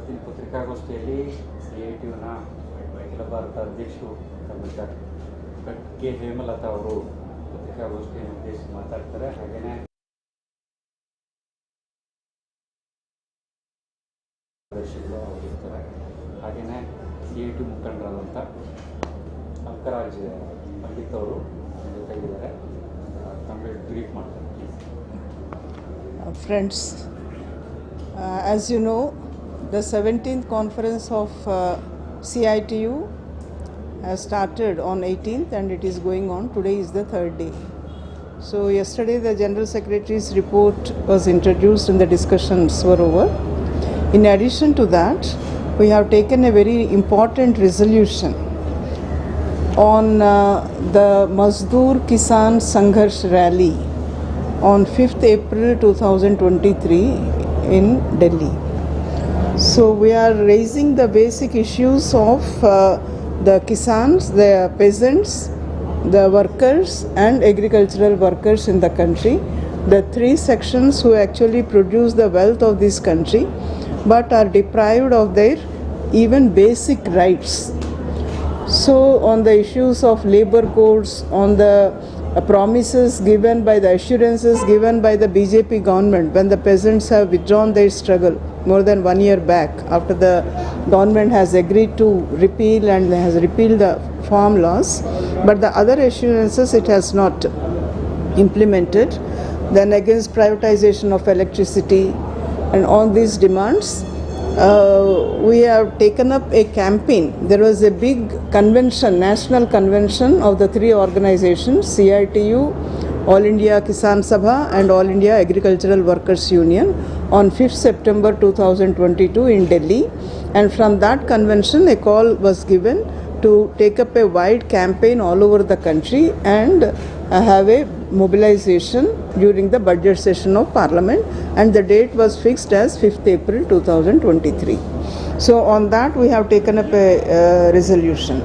ಇವತ್ತಿನ ಪತ್ರಿಕಾಗೋಷ್ಠಿಯಲ್ಲಿ CITUನ ಅಖಿಲ ಭಾರತ ಅಧ್ಯಕ್ಷರು ಕೆ ಹೇಮಲತಾ ಅವರು ಪತ್ರಿಕಾಗೋಷ್ಠಿಯನ್ನು ಉದ್ದೇಶಿಸಿ ಮಾತಾಡ್ತಾರೆ. ಹಾಗೆಯೇ ಪ್ರದರ್ಶಕರು ಅವರಿರ್ತಾರೆ. ಹಾಗೆಯೇ CITU ಮುಖಂಡರಾದಂಥ ಅಂಕರಾಜ್ ಪಂಡಿತ್ ಅವರು ಜೊತೆಗಿದ್ದಾರೆ. ತಮಗೆ ಬ್ರೀಫ್ ಮಾಡ್ತಾರೆ. Friends, as you know, the 17th conference of CITU has started on 18th and it is going on. Today is the third day. So yesterday the General Secretary's report was introduced and the discussions were over. In addition to that, we have taken a very important resolution on the Mazdoor Kisan Sangharsh Rally on 5th April 2023 in Delhi. So we are raising the basic issues of the Kisans, the peasants, the workers and agricultural workers in the country, the three sections who actually produce the wealth of this country but are deprived of their even basic rights. So on the issues of labor codes, on the promises given by the assurances given by the BJP government when the peasants have withdrawn their struggle more than 1 year back after the government has agreed to repeal and has repealed the farm laws, but the other assurances it has not implemented. Then against privatization of electricity and on these demands, we have taken up a campaign. There was a big convention, national convention of the three organizations, CITU, All India Kisan Sabha and All India Agricultural Workers Union on 5th September 2022 in Delhi. And from that convention, a call was given to take up a wide campaign all over the country and have a mobilization during the budget session of Parliament, and the date was fixed as 5th April 2023. So on that we have taken up a resolution,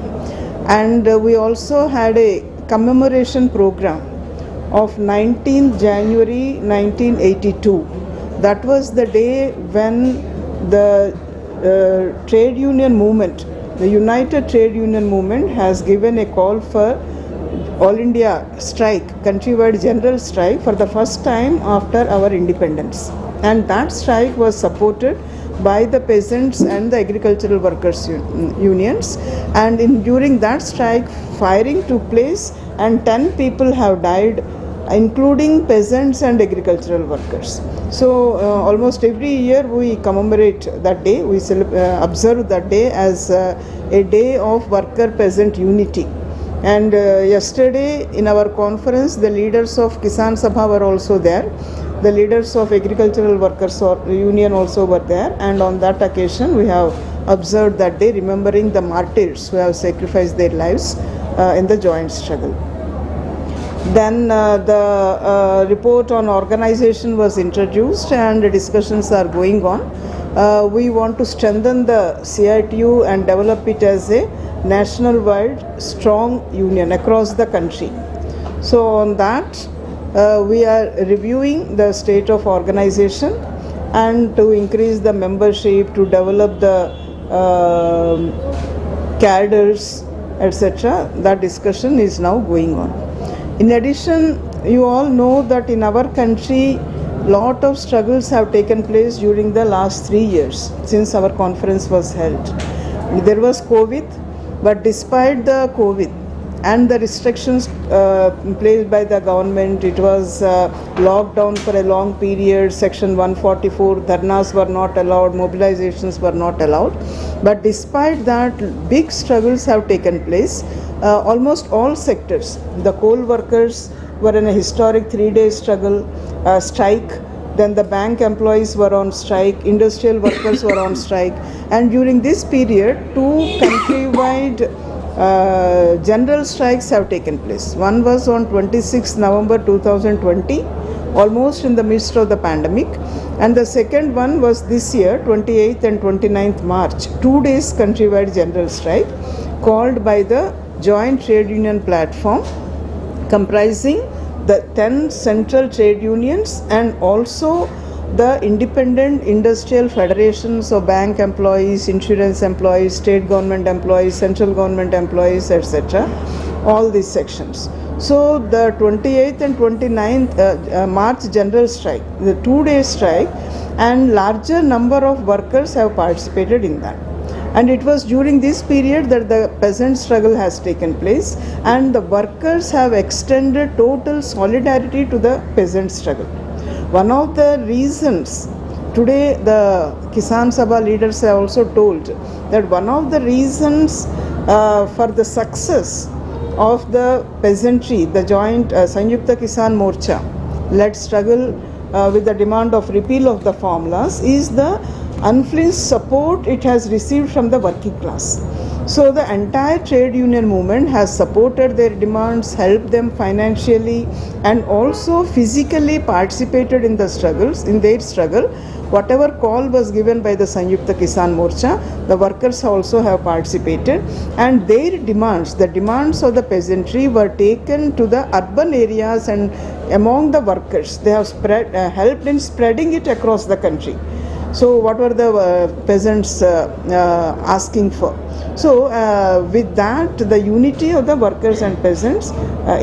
and we also had a commemoration program of 19th January 1982. That was the day when the trade union movement, the United Trade Union Movement, has given a call for All India strike, countrywide general strike for the first time after our independence. And that strike was supported by the peasants and the agricultural workers unions. And during that strike, firing took place and 10 people have died, including peasants and agricultural workers. So almost every year we commemorate that day, we observe that day as a day of worker-peasant unity. And yesterday in our conference, the leaders of Kisan Sabha were also there. The leaders of agricultural workers union also were there. And on that occasion, we have observed that day, remembering the martyrs who have sacrificed their lives in the joint struggle. Then the report on organization was introduced and discussions are going on. We want to strengthen the CITU and develop it as a national-wide strong union across the country. So on that, we are reviewing the state of organization and to increase the membership, to develop the cadres, etc. That discussion is now going on. In addition, you all know that in our country, lot of struggles have taken place during the last 3 years since our conference was held. There was COVID, but despite the COVID and the restrictions placed by the government, it was locked down for a long period. Section 144, dharnas were not allowed, mobilizations were not allowed. But despite that, big struggles have taken place. Almost all sectors, the coal workers were in a historic 3-day strike. Then the bank employees were on strike, industrial workers were on strike, and during this period, 2 countrywide general strikes have taken place. One was on 26 November 2020, almost in the midst of the pandemic, and the second one was this year, 28th and 29th March, 2 days countrywide general strike called by the Joint Trade Union Platform, comprising the 10 central trade unions and also the independent industrial federations of bank employees, insurance employees, state government employees, central government employees, etc. All these sections. So the 28th and 29th March general strike, the 2-day strike, and larger number of workers have participated in that. And it was during this period that the peasant struggle has taken place, and the workers have extended total solidarity to the peasant struggle. One of the reasons, today the Kisan Sabha leaders have also told that one of the reasons for the success of the peasantry, the joint Sanyukta Kisan Morcha led struggle with the demand of repeal of the formulas is the unflinched support it has received from the working class. So the entire trade union movement has supported their demands, helped them financially, and also physically participated in the struggles, in their struggle. Whatever call was given by the Sanyukta Kisan Morcha, the workers also have participated, and their demands, the demands of the peasantry, were taken to the urban areas and among the workers. They have helped in spreading it across the country. So what were the peasants asking for? So with that, the unity of the workers and peasants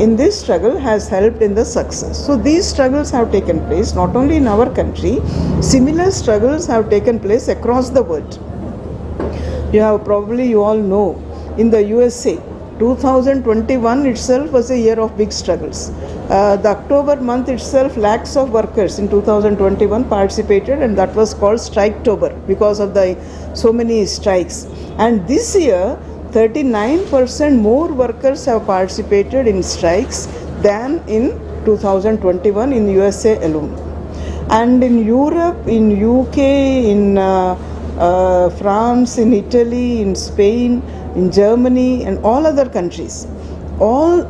in this struggle has helped in the success. So these struggles have taken place not only in our country, similar struggles have taken place across the world. You all know, in the USA, 2021 itself was a year of big struggles. The October month itself, lakhs of workers in 2021 participated, and that was called Striketober because of the so many strikes. And this year, 39% more workers have participated in strikes than in 2021 in USA alone. And in Europe, in UK, in France, in Italy, in Spain, in Germany, and all other countries, all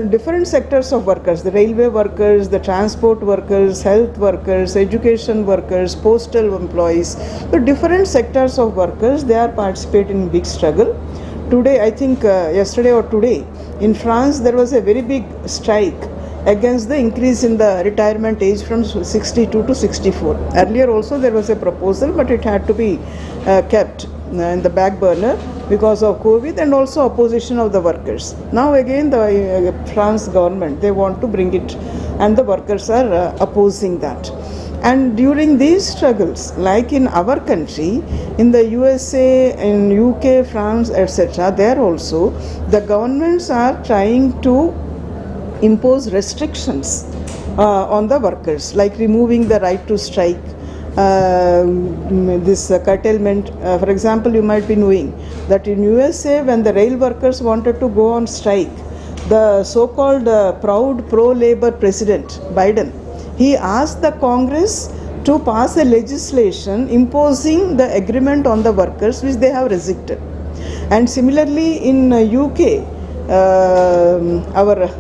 different sectors of workers, the railway workers, the transport workers, health workers, education workers, postal employees, the different sectors of workers, they are participating in big struggle. Today, I think yesterday or today, in France, there was a very big strike against the increase in the retirement age from 62 to 64. Earlier also there was a proposal, but it had to be kept in the back burner because of COVID and also opposition of the workers. Now again the France government, they want to bring it, and the workers are opposing that. And during these struggles, like in our country, in the USA, in UK, France, etc., there also the governments are trying to impose restrictions on the workers, like removing the right to strike, this curtailment. For example, you might be knowing that in USA, when the rail workers wanted to go on strike, the so-called proud pro-labor president Biden, he asked the Congress to pass a legislation imposing the agreement on the workers, which they have rejected. And similarly in UK, our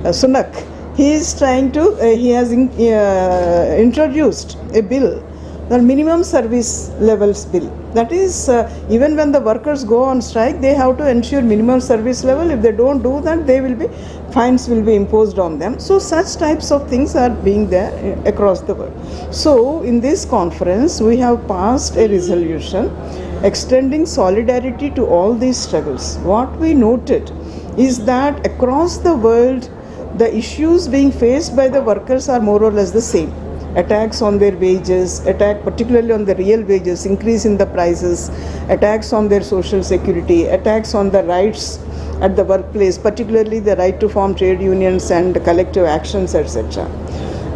Sunak, he is trying to, he has introduced a bill, the minimum service levels bill. That is, even when the workers go on strike, they have to ensure minimum service level. If they don't do that, they will be, fines will be imposed on them. So such types of things are being there across the world. So in this conference, we have passed a resolution extending solidarity to all these struggles. What we noted is that across the world, the issues being faced by the workers are more or less the same. Attacks on their wages, attack particularly on the real wages, increase in the prices, attacks on their social security, attacks on the rights at the workplace, particularly the right to form trade unions and collective actions, etc.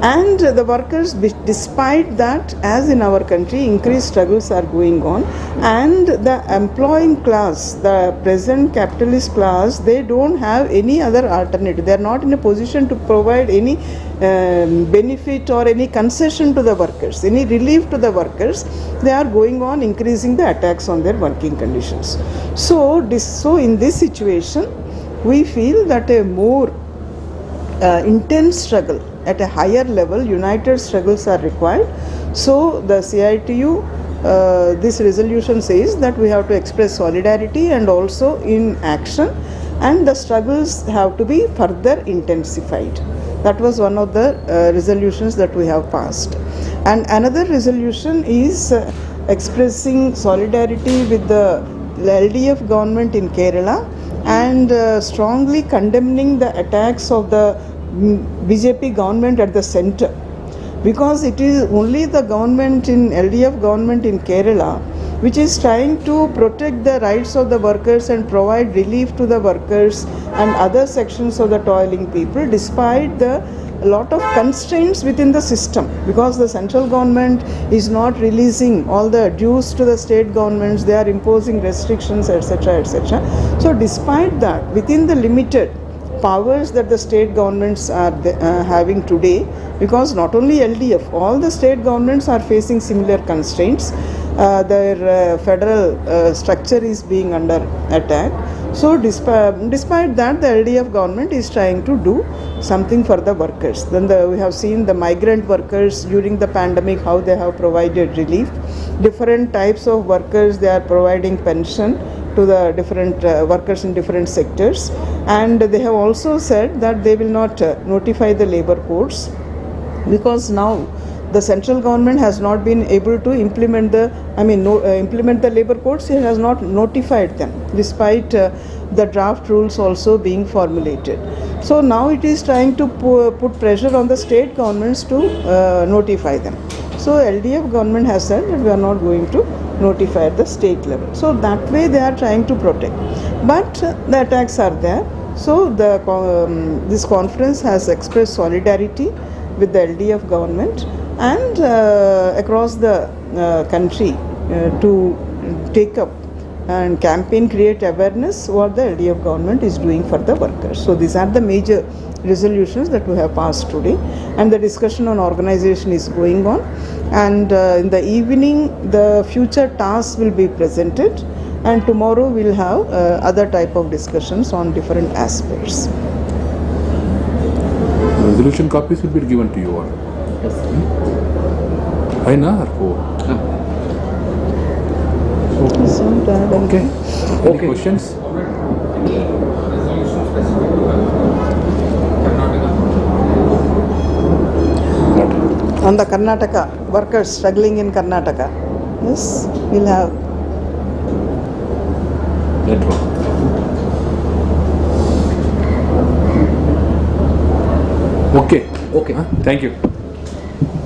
And the workers, despite that, as in our country, increased struggles are going on, and the employing class, the present capitalist class, they don't have any other alternative. They are not in a position to provide any benefit or any concession to the workers, any relief to the workers. They are going on increasing the attacks on their working conditions. So in this situation, we feel that a more intense struggle at a higher level, united struggles are required. So the CITU, this resolution says that we have to express solidarity and also in action, and the struggles have to be further intensified. That was one of the resolutions that we have passed. And another resolution is expressing solidarity with the LDF government in Kerala and strongly condemning the attacks of the BJP government at the center, because it is only the government in LDF government in Kerala which is trying to protect the rights of the workers and provide relief to the workers and other sections of the toiling people, despite the lot of constraints within the system, because the central government is not releasing all the dues to the state governments, they are imposing restrictions, etc., etc. So despite that, within the limited powers that the state governments are having today, because not only LDF, all the state governments are facing similar constraints. Their federal structure is being under attack. So despite that, the LDF government is trying to do something for the workers. Then we have seen the migrant workers during the pandemic, how they have provided relief. Different types of workers, they are providing pension to the different workers in different sectors, and they have also said that they will not notify the labor codes, because now the central government has not been able to implement implement the labor codes. It has not notified them, despite the draft rules also being formulated. So now it is trying to put pressure on the state governments to notify them. So LDF government has said that we are not going to notify at the state level. So that way they are trying to protect. But the attacks are there. So this conference has expressed solidarity with the LDF government and across the country to take up and campaign, create awareness what the LDF government is doing for the workers. So these are the major resolutions that we have passed today, and the discussion on organization is going on, and in the evening the future tasks will be presented, and tomorrow we'll have other type of discussions on different aspects. Resolution copies will be given to you all. Yes. I know. Okay. Any questions? On the Karnataka, workers struggling in Karnataka. Yes, we'll have. Later on. Okay. Okay. Thank you.